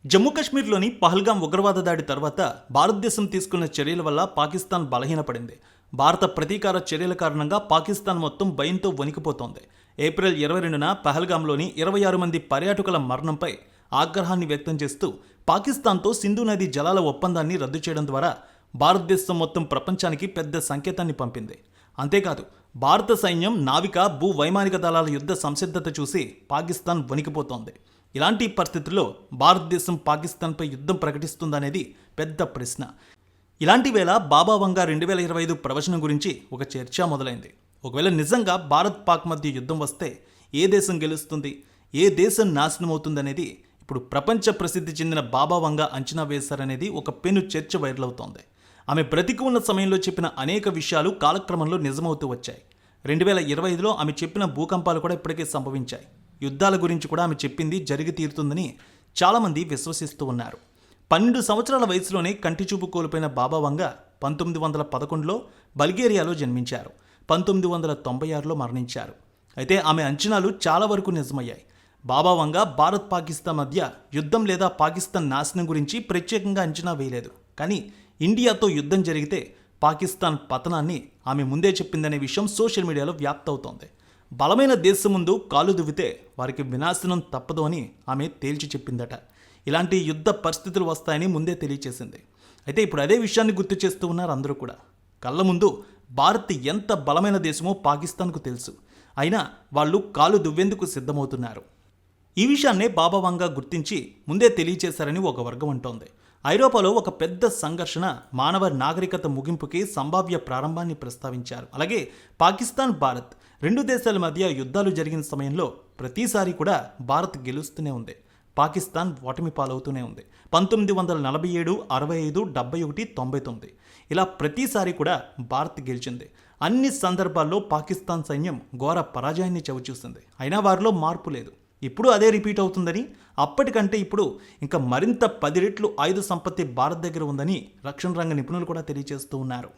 జమ్మూ కాశ్మీర్లోని పహల్గాం ఉగ్రవాద దాడి తర్వాత భారతదేశం తీసుకున్న చర్యల వల్ల పాకిస్తాన్ బలహీనపడింది. భారత ప్రతీకార చర్యల కారణంగా పాకిస్తాన్ మొత్తం భయంతో వణికిపోతోంది. ఏప్రిల్ 22న పహల్గాంలోని 26 మంది పర్యాటకుల మరణంపై ఆగ్రహాన్ని వ్యక్తం చేస్తూ పాకిస్తాన్తో సింధు నదీ జలాల ఒప్పందాన్ని రద్దు చేయడం ద్వారా భారతదేశం మొత్తం ప్రపంచానికి పెద్ద సంకేతాన్ని పంపింది. అంతేకాదు, భారత సైన్యం నావిక భూ వైమానిక దళాల యుద్ధ సంసిద్ధత చూసి పాకిస్తాన్ వణికిపోతోంది. ఇలాంటి పరిస్థితుల్లో భారతదేశం పాకిస్తాన్పై యుద్ధం ప్రకటిస్తుందనేది పెద్ద ప్రశ్న. ఇలాంటి వేళ బాబా వంగా 2025 ప్రవచనం గురించి ఒక చర్చ మొదలైంది. ఒకవేళ నిజంగా భారత్ పాక్ మధ్య యుద్ధం వస్తే ఏ దేశం గెలుస్తుంది, ఏ దేశం నాశనం అవుతుందనేది ఇప్పుడు ప్రపంచ ప్రసిద్ధి చెందిన బాబా వంగా అంచనా వేశారనేది ఒక పెను చర్చ వైరల్ అవుతోంది. ఆమె బ్రతికి ఉన్న సమయంలో చెప్పిన అనేక విషయాలు కాలక్రమంలో నిజమవుతూ వచ్చాయి. 2025లో ఆమె చెప్పిన భూకంపాలు కూడా ఇప్పటికే సంభవించాయి. యుద్ధాల గురించి కూడా ఆమె చెప్పింది జరిగి తీరుతుందని చాలామంది విశ్వసిస్తూ ఉన్నారు. 12 సంవత్సరాల వయసులోనే కంటి చూపు కోల్పోయిన బాబా వంగా 1911లో బల్గేరియాలో జన్మించారు. 1996లో మరణించారు. అయితే ఆమె అంచనాలు చాలా వరకు నిజమయ్యాయి. బాబా వంగా భారత్ పాకిస్తాన్ మధ్య యుద్ధం లేదా పాకిస్తాన్ నాశనం గురించి ప్రత్యేకంగా అంచనా వేయలేదు. కానీ ఇండియాతో యుద్ధం జరిగితే పాకిస్తాన్ పతనాన్ని ఆమె ముందే చెప్పిందనే విషయం సోషల్ మీడియాలో వ్యాప్తవుతోంది. బలమైన దేశం ముందు కాలు దువ్వితే వారికి వినాశనం తప్పదు అని ఆమె తేల్చి చెప్పిందట. ఇలాంటి యుద్ధ పరిస్థితులు వస్తాయని ముందే తెలియచేసింది. అయితే ఇప్పుడు అదే విషయాన్ని గుర్తు చేస్తూ ఉన్నారు అందరూ కూడా. కళ్ళ ముందు భారత్ ఎంత బలమైన దేశమో పాకిస్తాన్కు తెలుసు. అయినా వాళ్ళు కాలు దువ్వేందుకు సిద్ధమవుతున్నారు. ఈ విషయాన్నే బాబా వంగా గుర్తించి ముందే తెలియచేశారని ఒక వర్గం అంటోంది. ఐరోపాలో ఒక పెద్ద సంఘర్షణ మానవ నాగరికత ముగింపుకి సంభావ్య ప్రారంభాన్ని ప్రస్తావించారు. అలాగే పాకిస్తాన్, భారత్ 2 దేశాల మధ్య యుద్ధాలు జరిగిన సమయంలో ప్రతిసారి కూడా భారత్ గెలుస్తూనే ఉంది, పాకిస్తాన్ ఓటమి పాలవుతూనే ఉంది. 1947, 65, 71, 99 ఇలా ప్రతిసారి కూడా భారత్ గెలిచింది. అన్ని సందర్భాల్లో పాకిస్తాన్ సైన్యం ఘోర పరాజయాన్ని చవిచూసింది. అయినా వారిలో మార్పు లేదు. ఇప్పుడు అదే రిపీట్ అవుతుందని, అప్పటికంటే ఇప్పుడు ఇంకా మరింత 10 రెట్లు ఆయుధ సంపత్తి భారత్ దగ్గర ఉందని రక్షణ రంగ నిపుణులు కూడా తెలియజేస్తూ ఉన్నారు.